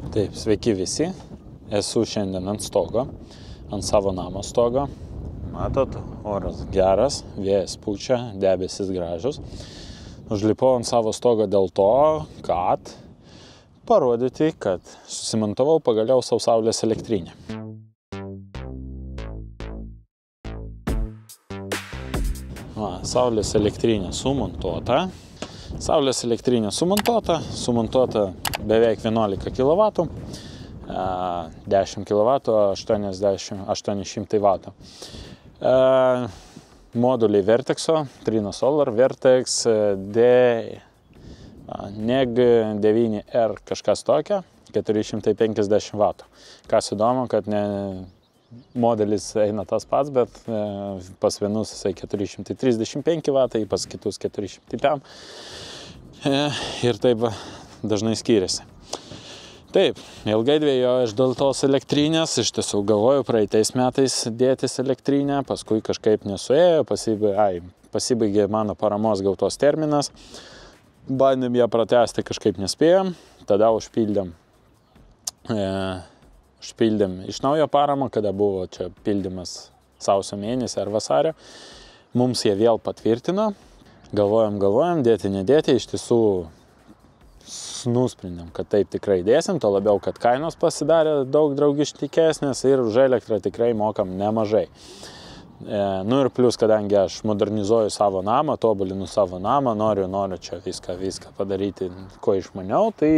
Taip, sveiki visi. Esu šiandien ant stogo, ant savo namo stogo. Matot, oras geras, vėjas pučia, debesis gražus. Užlipau ant savo stogo dėl to, kad parodyti, kad susimontavau pagaliau savo saulės elektrinę. Saulės elektrinė sumontuota. Saulės elektrinė sumontuota beveik 11 kW, 10 kW, 800 W. Moduliai Vertexo, Trino Solar, Vertex, NEG 9R kažkas tokia, 450 W. Kas įdomu, kad modelis eina tas pats, bet pas vienus jisai 435 W, pas kitus 405. Ir taip dažnai skiriasi. Taip, ilgai dvejojau aš dėl tos elektrinės, iš tiesų galvojau praeitais metais dėtis elektrinę, paskui kažkaip nesuėjo, pasibaigė mano paramos gautos terminas, bandėm ją pratęsti, kažkaip nespėjom, tada užpildėm iš naujo paramą, kada buvo čia pildymas sausio mėnesį ar vasario, mums jie vėl patvirtino. Galvojam, dėti, nedėti, iš tiesų nusprendėm, kad taip tikrai dėsim, to labiau, kad kainos pasidarė daug draugiškesnės ir už elektrą tikrai mokam nemažai. Nu ir plus, kadangi aš modernizuoju savo namą, tobulinu savo namą, noriu čia viską padaryti, ko išmaniau, tai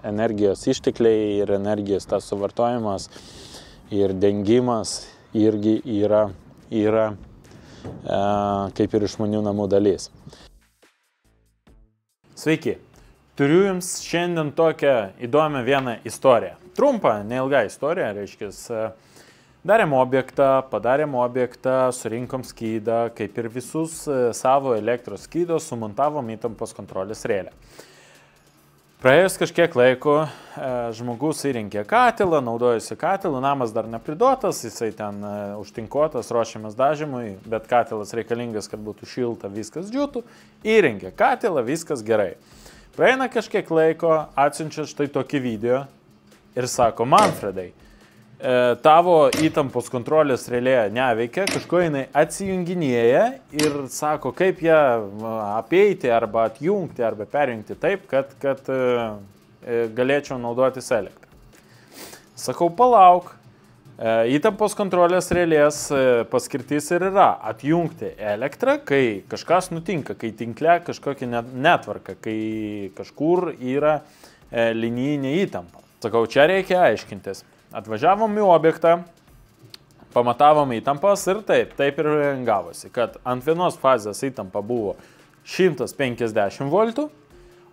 energijos ištekliai ir energijos tas suvartojimas ir dengimas irgi yra kaip ir išmanių namų dalis. Sveiki! Turiu Jums šiandien tokią įdomią vieną istoriją. Trumpą, neilgą istoriją, reiškia, padarėm objektą, surinkom skydą, kaip ir visus savo elektros skydos sumontavom įtampos kontrolės rėlę. Praėjus kažkiek laiko žmogus įrengė katilą, naudojasi katilu, namas dar nepriduotas, jisai ten užtinkuotas, ruošiamas dažymui, bet katilas reikalingas, kad būtų šilta, viskas džiūtų, įrengė katilą, viskas gerai. Praeina kažkiek laiko, atsiunčia štai tokį video ir sako, Manfredai, tavo įtampos kontrolės relė neveikia, kažko jinai atsijunginėja ir sako, kaip ją apeiti arba atjungti arba perjungti taip, kad galėčiau naudotis elektrą. Sakau, palauk, įtampos kontrolės relės paskirtis ir yra atjungti elektrą, kai kažkas nutinka, kai tinkle kažkokia netvarka, kai kažkur yra linijinė įtampa. Sakau, čia reikia aiškintis. Atvažiavom į objektą, pamatavom įtampas ir taip ir gavosi, kad ant vienos fazės įtampa buvo 150 voltų,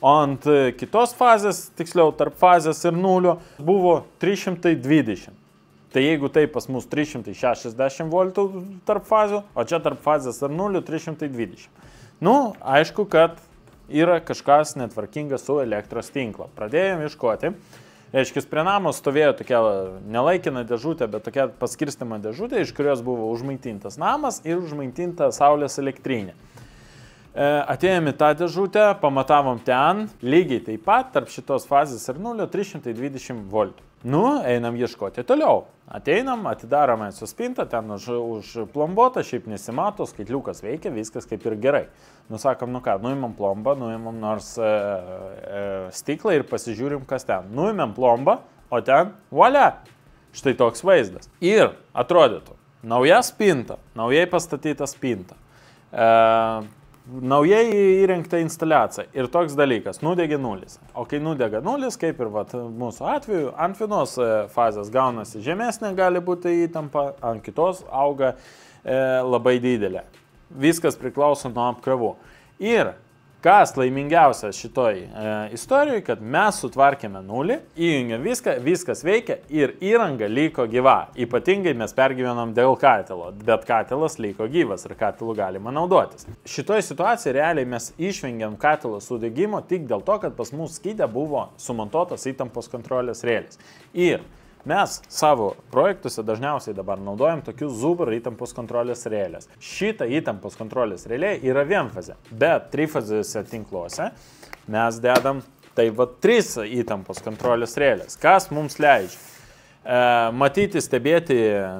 o ant kitos fazės, tiksliau tarp fazės ir nulio, buvo 320. Tai jeigu tai pas mus 360 voltų tarp fazių, o čia tarp fazės ir nulio 320. Nu, aišku, kad yra kažkas netvarkingas su elektros tinklo. Pradėjom ieškoti. Reiškia, prie namo stovėjo tokia nelaikina dėžutė, bet tokia paskirstama dėžutė, iš kurios buvo užmaitintas namas ir užmaitinta saulės elektrinė. Atėjome tą dėžutę, pamatavom ten, lygiai taip pat, tarp šitos fazės ir nulio 320 voltų. Nu, einam ieškoti toliau. Ateinam, atidarome su spintą, ten užplombuota, šiaip nesimato, skaitliukas veikia, viskas kaip ir gerai. Nusakom, nu ką, nuimam plombą, nuimam nors stiklą ir pasižiūrim, kas ten. Nuimam plombą, o ten, volia, štai toks vaizdas. Ir atrodytų, nauja spinta, naujai pastatyta spinta, naujai įrengta instaliacija ir toks dalykas, nudegė nulis. O kai nudega nulis, kaip ir mūsų atveju, ant vienos fazės gaunasi žemesnė, gali būti įtampa, ant kitos auga labai didelė. Viskas priklauso nuo apkrovų. Ir kas laimingiausias šitoj istorijoje, kad mes sutvarkėme nulį, įjungėm viską, viskas veikia ir įranga liko gyva. Ypatingai mes pergyvenom dėl katilo, bet katilas liko gyvas ir katilu galima naudotis. Šitoj situacijai realiai mes išvengėm katilo sudegimo tik dėl to, kad pas mus skyde buvo sumontuotas įtampos kontrolės rėlis. Ir mes savo projektuose dažniausiai dabar naudojam tokius Zuber įtampos kontrolės rėlės. Šita įtampos kontrolės rėlė yra vienfazė, bet trifazėse tinkluose mes dedam Tai va 3 įtampos kontrolės rėlės. Kas mums leidžia? Matyti, stebėti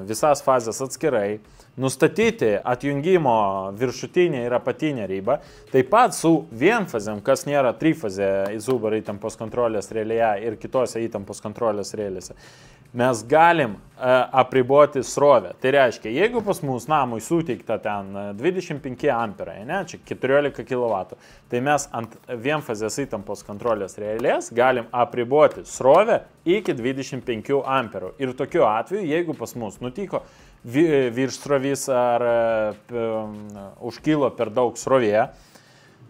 visas fazės atskirai, nustatyti atjungimo viršutinę ir apatinę ribą, taip pat su vienfazėm, kas nėra trifazė Zubaru įtampos kontrolės rėlėje ir kitose įtampos kontrolės rėlėse, mes galim apriboti srovę. Tai reiškia, jeigu pas mus namui suteikta ten 25 amperai, ne, čia 14 kW, tai mes ant vienfazės įtampos kontrolės rėlės galim apriboti srovę iki 25 amperų. Ir tokiu atveju, jeigu pas mus nutiko viršsrovis ar užkilo per daug srovė,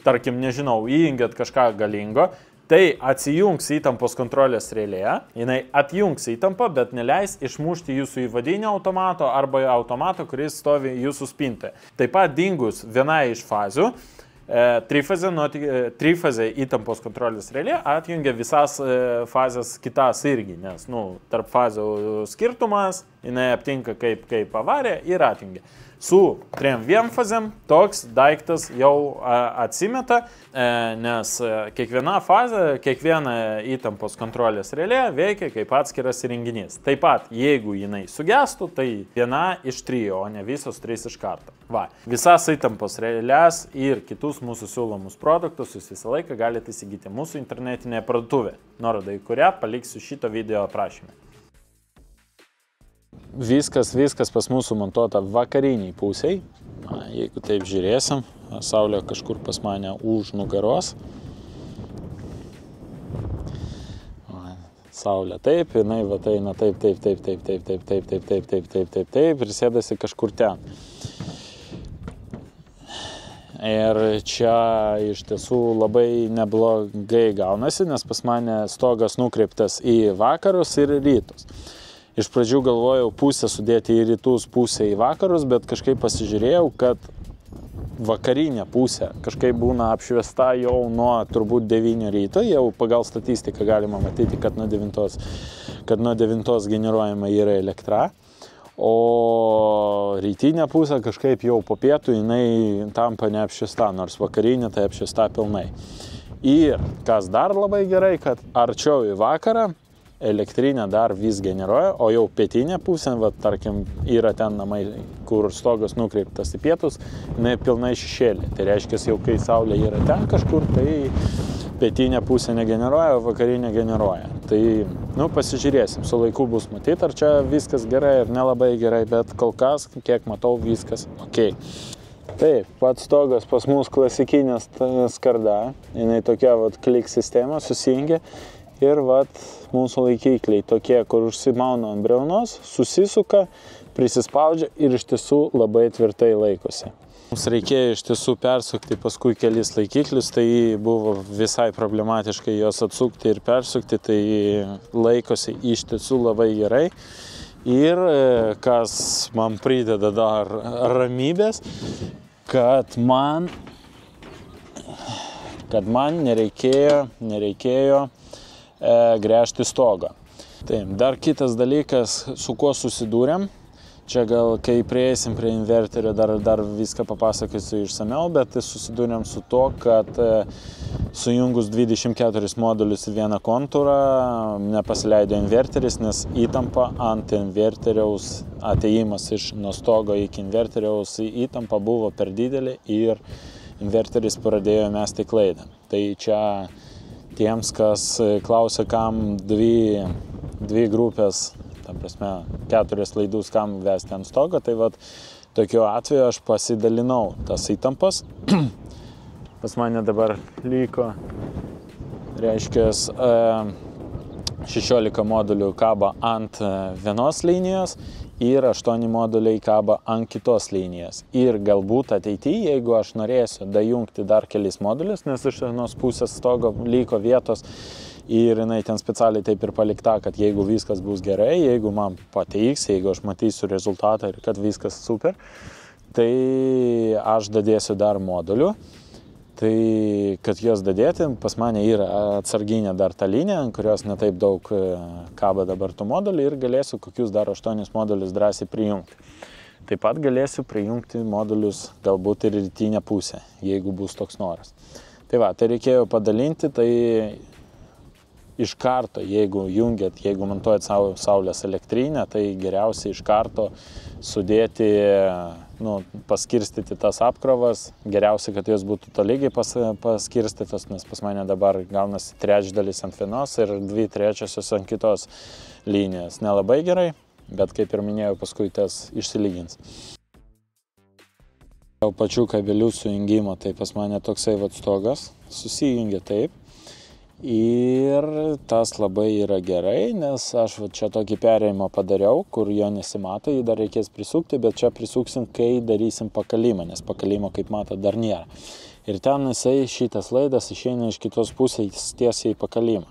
tarkim, nežinau, įjungiat kažką galingo, tai atsijungs įtampos kontrolės rėlėje, jinai atjungs įtampą, bet neleis išmušti jūsų įvadinio automato arba automato, kuris stovi jūsų spintoje. Taip pat dingus viena iš fazių, trifazė įtampos kontrolės rėlė atjungia visas fazės kitas irgi, nes tarp fazių skirtumas, jinai aptinka kaip avarija ir atjungia. Su 3 vienfazėm toks daiktas jau atsimeta, nes kiekviena fazė, kiekviena įtampos kontrolės rėlė veikia kaip atskiras įrenginys. Taip pat, jeigu jinai sugestų, tai viena iš 3, o ne visos 3 iš karto. Va. Visas įtampos rėlės ir kitus mūsų siūlomus produktus jūs visą laiką galite įsigyti mūsų internetinėje parduotuvėje, nuorodą į kurią paliksiu šito video aprašyme. Viskas pas mūsų montuota vakariniai pusiai. Jeigu taip žiūrėsim, saulė kažkur pas mane už nugaros. Saulė taip, jinai va eina taip, ir sėdasi kažkur ten. Ir čia iš tiesų labai neblogai gaunasi, nes pas mane stogas nukreiptas į vakarus ir rytus. Iš pradžių galvojau pusę sudėti į rytus, pusę į vakarus, bet kažkaip pasižiūrėjau, kad vakarinė pusė kažkaip būna apšviesta jau nuo turbūt 9 ryto, jau pagal statistiką galima matyti, kad nuo 9 generuojama yra elektra, o rytinė pusė kažkaip jau po pietų jinai tampa neapšviesta, nors vakarinė tai apšviesta pilnai. Ir kas dar labai gerai, kad arčiau į vakarą elektrinė dar vis generuoja, o jau pietinė pusė, va, tarkim, yra ten namai, kur stogas nukreiptas į pietus, jinai pilnai šešėlė. Tai reiškia, jau kai saulė yra ten kažkur, tai pietinė pusė negeneruoja, o vakarinė generuoja. Tai, pasižiūrėsim, su laiku bus matyti, ar čia viskas gerai ar nelabai gerai, bet kol kas, kiek matau, viskas ok. Taip, pats stogas pas mus klasikinė skarda, jinai tokia klik sistema susijungia. Ir mūsų laikikliai tokie, kur užsimauna ant briaunos, susisuka, prisispaudžia ir iš tiesų labai tvirtai laikosi. Mums reikėjo iš tiesų persukti paskui kelis laikiklius, tai buvo visai problematiškai juos atsukti ir persukti, tai laikosi iš tiesų labai gerai. Ir kas man prideda dar ramybės, kad man nereikėjo gręžti stogą. Taip, dar kitas dalykas, su kuo susidūrėm, čia gal kai prieisim prie inverterio dar viską papasakosiu išsamiau, bet susidūrėm su to, kad sujungus 24 modulius į vieną kontūrą nepasileido inverteris, nes įtampa ant inverteriaus atėjimas nuo stogo iki inverteriaus įtampa buvo per didelė ir inverteris pradėjo mesti klaidą. Tai čia tiems, kas klausia, kam dvi grupės, ta prasme, 4 laidus, kam vesti ant stogą, tai tokiu atveju aš pasidalinau tas įtampas. Pas mane dabar liko, reiškia, 16 modulių kaba ant vienos linijos ir 8 moduliai kaba ant kitos linijos. Ir galbūt ateityje, jeigu aš norėsiu dajungti dar kelis modulius, nes iš vienos pusės stogo liko vietos ir jinai ten specialiai taip ir palikta, kad jeigu viskas bus gerai, jeigu man pateiks, jeigu aš matysiu rezultatą ir kad viskas super, tai aš dadėsiu dar modulių. Tai, kad juos dadėti, pas mane yra atsarginė dar ta linija, ant kurios netaip daug kaba dabar tų modulių ir galėsiu kokius dar 8 modulius drąsiai prijungti. Taip pat galėsiu prijungti modulius galbūt ir rytinę pusę, jeigu bus toks noras. Tai va, tai reikėjo padalinti, tai iš karto, jeigu jungiat, jeigu montuojat saulės elektrinę, tai geriausia iš karto sudėti, paskirstyti tas apkrovas. Geriausia, kad jos būtų tolygiai paskirstytos, nes pas mane dabar gaunasi trečdalis ant vienos ir 2/3 ant kitos linijos. Nelabai gerai, bet kaip ir minėjau, paskui tas išsilygins. Pačių kabelių sujungimo, tai pas mane toksai stogas susijungia taip. Ir tas labai yra gerai, nes aš čia tokį perėjimą padariau, kur jo nesimato, jį dar reikės prisukti, bet čia prisuksim, kai darysim pakalimą, nes pakalimo, kaip mato, dar nėra. Ir ten šitas laidas išeina iš kitos pusės tiesiai į pakalimą.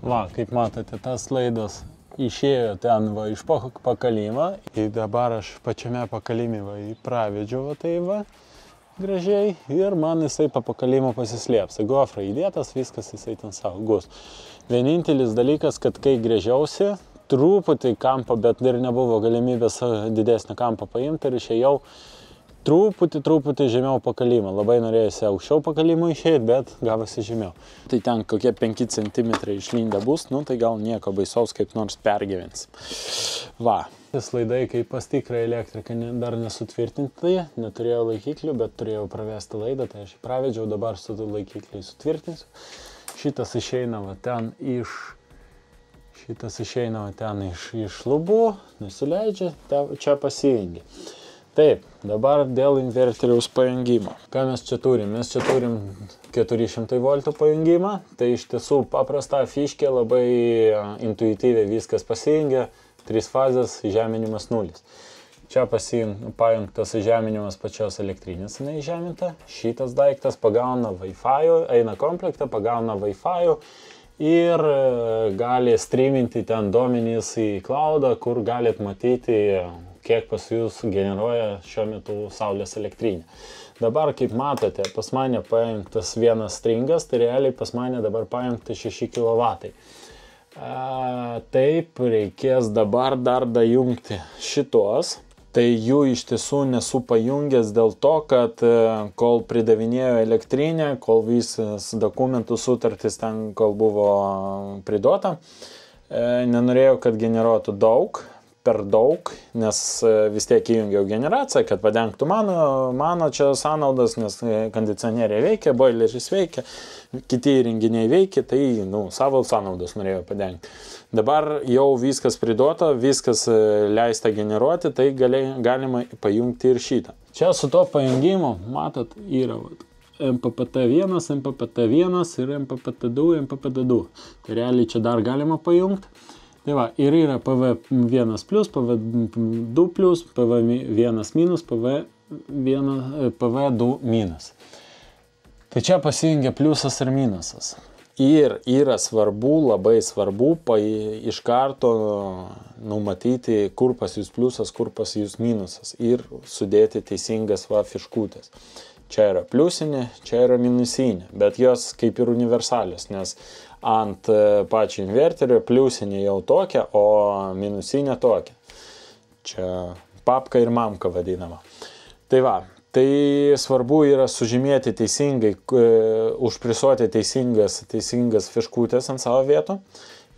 Va, kaip matote, tas laidas išėjo ten iš pakalimą ir dabar aš pačiame pakalime pravedžiau gražiai ir man jisai po pakalimo pasislėps. Gofra įdėtas, viskas jisai ten saugus. Vienintelis dalykas, kad kai gręžiausi, truputį kampą, bet ir nebuvo galimybės didesnį kampą paimti ir išėjau truputį žemiau pakalimo. Labai norėjusi aukščiau pakalimo išėjti, bet gavosi žemiau. Tai ten kokie 5 cm išlindę bus, tai gal nieko baisaus, kaip nors pergyvens. Va. Laidai, kaip pas tikrą elektriką, dar nesutvirtinti, neturėjau laikiklių, bet turėjau pravesti laidą, tai aš pravedžiau, dabar su laikikliai sutvirtinsiu. Šitas išeina ten iš lubų, nusileidžia, čia pasijungia. Taip, dabar dėl inverteriaus pajungimo. Ką mes čia turim? Mes čia turim 400 V pajungimą, tai iš tiesų paprasta fiškė, labai intuityviai viskas pasijungia. 3 fazės, žeminimas 0. Čia pajungtas žeminimas pačios elektrinės, jinai žeminta. Šitas daiktas pagauna Wi-Fi, eina komplektą, pagauna Wi-Fi ir gali streaminti ten duomenys į cloudą, kur galit matyti, kiek pas jūs generuoja šiuo metu saulės elektrinė. Dabar, kaip matote, pas mane pajungtas vienas stringas, tai realiai pas mane dabar pajungta 6 kW. Taip, reikės dabar dar dajungti šitos. Tai jų iš tiesų nesu pajungęs dėl to, kad kol pridavinėjo elektrinę, kol visas dokumentų sutartis ten, kol buvo priduota, nenorėjau, kad generuotų per daug, nes vis tiek įjungiau generaciją, kad padengtų mano čia sąnaudas, nes kondicionieriai veikia, boileris veikia, kiti įrenginiai veikia, tai savo sąnaudas norėjau padengti. Dabar jau viskas priduota, viskas leista generuoti, tai galima pajungti ir šitą. Čia su to pajungimu, matot, yra MPPT1, MPPT1 ir MPPT2, MPPT2. Tai realiai čia dar galima pajungti. Tai va, ir yra PV1+, PV2+, PV1-, PV2-. Tai čia pasijungia pliusas ir minusas. Ir yra svarbu, labai svarbu iš karto numatyti, kur pas jūs pliusas, kur pas jūs minusas ir sudėti teisingas fiškutės. Čia yra pliusinė, čia yra minusinė, bet jos kaip ir universalios, nes ant pačio inverterio pliusinė jau tokia, o minusinė tokia. Čia papka ir mamka vadinama. Tai va, tai svarbu yra sužymėti teisingai, užprisuoti teisingas fiškutės ant savo vietų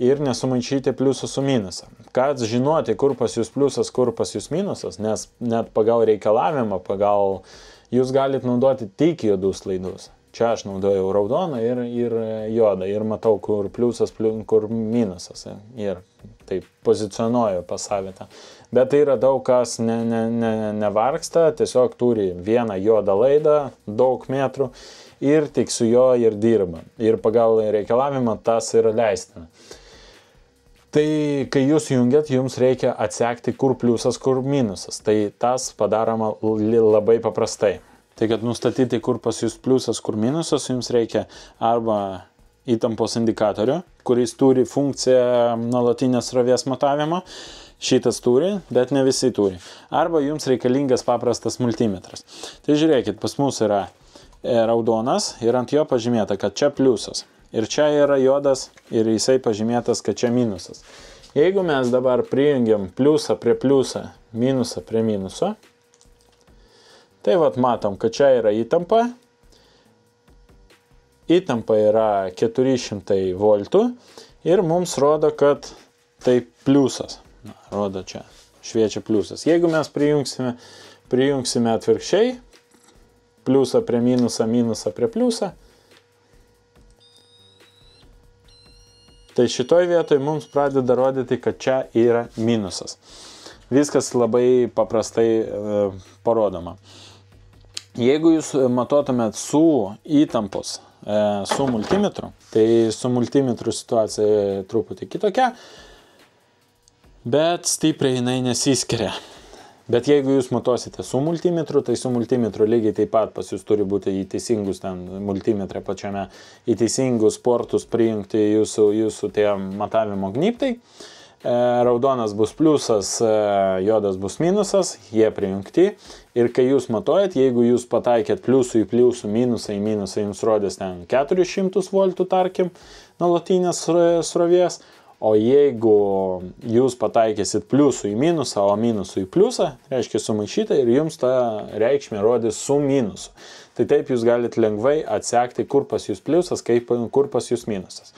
ir nesumaišyti pliusų su minusą. Kad žinoti, kur pas jūs pliusas, kur pas jūs minusas, nes net pagal reikalavimą, jūs galite naudoti tik juodus laidus. Čia aš naudojau raudoną ir juodą ir matau, kur pliusas, kur minusas. Ir taip pozicionuoju pas savitą. Bet tai yra daug kas nevargsta, tiesiog turi vieną juodą laidą, daug metrų ir tik su jo ir dirba. Ir pagal reikalavimą tas yra leistina. Tai kai jūs jungiat, jums reikia atsekti, kur pliusas, kur minusas. Tai tas padaroma labai paprastai. Tai kad nustatyti, kur pas jūs pliusas, kur minusas, jums reikia arba įtampos indikatorių, kuris turi funkciją nuolatinės srovės matavimo. Šitas turi, bet ne visi turi. Arba jums reikalingas paprastas multimetras. Tai žiūrėkit, pas mus yra raudonas ir ant jo pažymėta, kad čia pliusas. Ir čia yra juodas ir jisai pažymėtas, kad čia minusas. Jeigu mes dabar prijungiam pliusą prie pliusą, minusą prie minuso, tai vat matom, kad čia yra įtampa įtampa yra 400 voltų ir mums rodo, kad tai pliusas. Rodo čia, šviečia pliusas. Jeigu mes prijungsime atvirkščiai, pliusą prie minusą, minusą prie pliusą, tai šitoj vietoj mums pradeda rodyti, kad čia yra minusas. Viskas labai paprastai parodoma. Jeigu jūs matotumėt su įtampos, su multimetru, tai su multimetru situacija truputį kitokia, bet stipriai jinai nesiskiria. Bet jeigu jūs matuosite su multimetru, tai su multimetru lygiai taip pat pas jūs turi būti į teisingus ten multimetrė pačiame, į teisingus portus prijungti jūsų tie matavimo gnybtai. Raudonas bus pliusas, juodas bus minusas, jie prijungti. Ir kai jūs matuojat, jeigu jūs pataikėt pliusų į pliusų, minusą į minusą, jums rodės ten 400 voltų, tarkim, nuolatinės srovės. O jeigu jūs pataikysit pliusų į minusą, o minusų į pliusą, reiškia sumaišyta ir jums ta reikšmė rodys su minusu. Tai taip jūs galite lengvai atsekti, kur pas jūs pliusas, kur pas jūs minusas.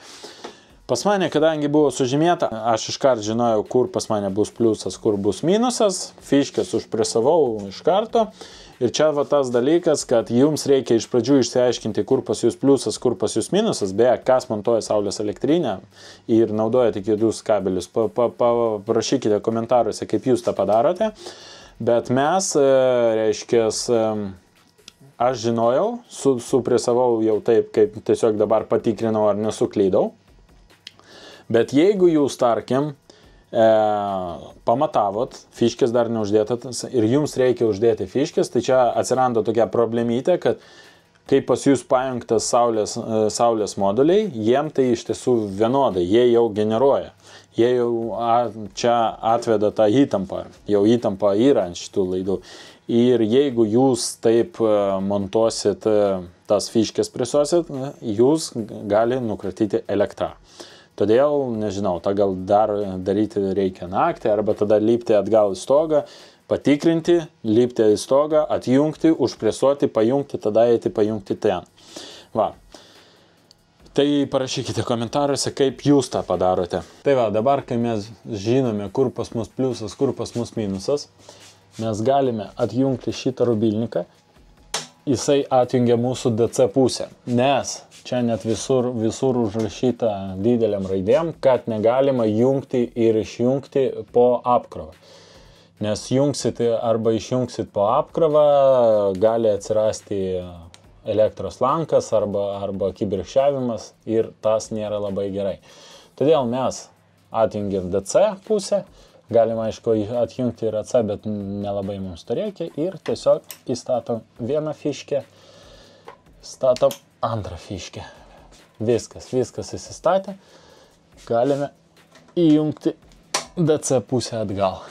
Pas mane, kadangi buvo sužymėta, aš iškart žinojau, kur pas mane bus pliusas, kur bus minusas, fiškės užpresavau iš karto. Ir čia va tas dalykas, kad jums reikia iš pradžių išsiaiškinti, kur pas jūs pliusas, kur pas jūs minusas. Beje, kas montuoja saulės elektrinę ir naudoja tik juodus kabelius, parašykite komentaruose, kaip jūs tą padarote. Bet mes, reiškia, aš žinojau, supresavau jau taip, kaip tiesiog dabar patikrinau, ar nesuklydau. Bet jeigu jūs, tarkim, pamatavot, fiškės dar neuždėtas ir jums reikia uždėti fiškės, tai čia atsiranda tokia problemytė, kad kai pas jūs pajungtas saulės moduliai, jiem tai iš tiesų vienodai, jie jau generuoja. Jie jau čia atveda tą įtampą, jau įtampa yra ant šitų laidų. Ir jeigu jūs taip montuosit tas fiškės prisuosit, jūs gali nukratyti elektrą. Todėl, nežinau, tą gal daryti reikia naktį, arba tada lipti atgal į stogą, patikrinti, lipti į stogą, atjungti, užpresuoti, pajungti, tada eiti pajungti ten. Va. Tai parašykite komentaruose, kaip jūs tą padarote. Tai va, dabar, kai mes žinome, kur pas mus pliusas, kur pas mus minusas, mes galime atjungti šitą rubilniką. Jisai atjungia mūsų DC pusę, nes čia net visur užrašyta dideliam raidėm, kad negalima jungti ir išjungti po apkrovą. Nes jungsit arba išjungsit po apkrovą, gali atsirasti elektros lankas arba kibirkščiavimas ir tas nėra labai gerai. Todėl mes atjungiam DC pusę, galima aišku atjungti ir AC, bet nelabai mums to reikia ir tiesiog įstatom vieną fiškę, statom antrą fiškę. Viskas įsistatė. Galime įjungti DC pusę atgal.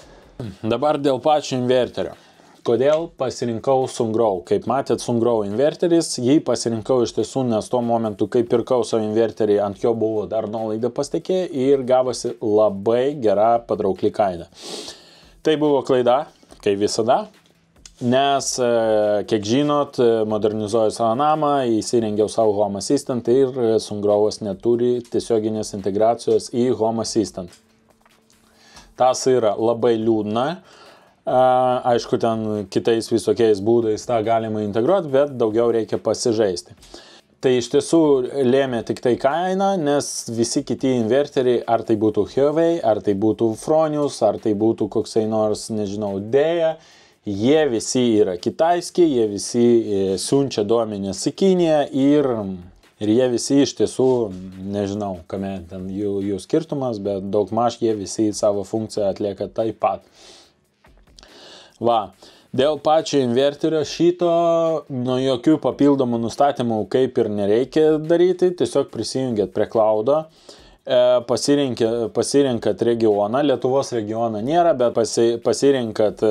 Dabar dėl pačio inverterio. Kodėl pasirinkau Sungrow? Kaip matėt, Sungrow inverteris, jį pasirinkau iš tiesų, nes tuo momentu, kai pirkau savo inverterį, ant jo buvo dar nuolaida pastekė ir gavosi labai gera patraukli kaina. Tai buvo klaida, kaip visada. Nes, kiek žinot, modernizuoju savo namą, įsirengiau savo Home Assistant ir Sungrow'as neturi tiesioginės integracijos į Home Assistant. Tas yra labai liūdna. Aišku, ten kitais visokiais būdais tą galima integruoti, bet daugiau reikia pasižaisti. Tai iš tiesų lėmė tik tai kaina, nes visi kiti inverteriai, ar tai būtų Huawei, ar tai būtų Fronius, ar tai būtų koksai nors, nežinau, Deja, jie visi yra kitaiski, jie visi siunčia duomenis į Kiniją ir jie visi iš tiesų, nežinau, kame ten jų skirtumas, bet daugmaž jie visi savo funkciją atlieka taip pat. Va, dėl pačio inverterio šito jokių papildomų nustatymų kaip ir nereikia daryti, tiesiog prisijungiat prie cloudo, pasirinkat regioną, Lietuvos regioną nėra, bet pasirinkat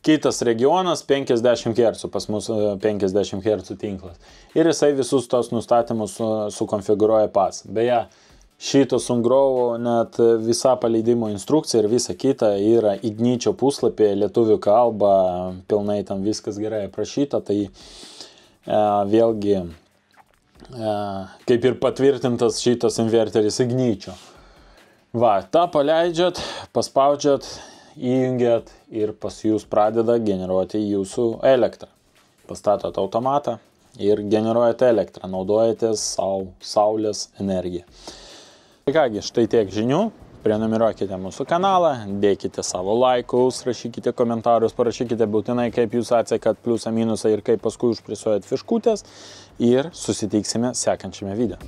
kitas regionas 50 Hz, pas mus 50 Hz tinklas. Ir jisai visus tos nustatymus sukonfigūruoja pats. Beje, šito Sungrow net visa paleidimo instrukcija ir visa kita yra Igničio puslapyje lietuvių kalba, pilnai tam viskas gerai aprašyta, tai vėlgi kaip ir patvirtintas šitas inverteris igničio. Va, tą paleidžiat, paspaudžiat, įjungiat ir pas jūs pradeda generuoti jūsų elektrą. Pastatot automatą ir generuojate elektrą, naudojatės saulės energiją. Tai kągi, štai tiek žinių. Prenumeruokite mūsų kanalą, dėkite savo laikus, rašykite komentarus, parašykite būtinai, kaip jūs atsekat pliusą, minusą ir kaip paskui užpresuojat fiškutės. Ir susitiksime sekančiame video.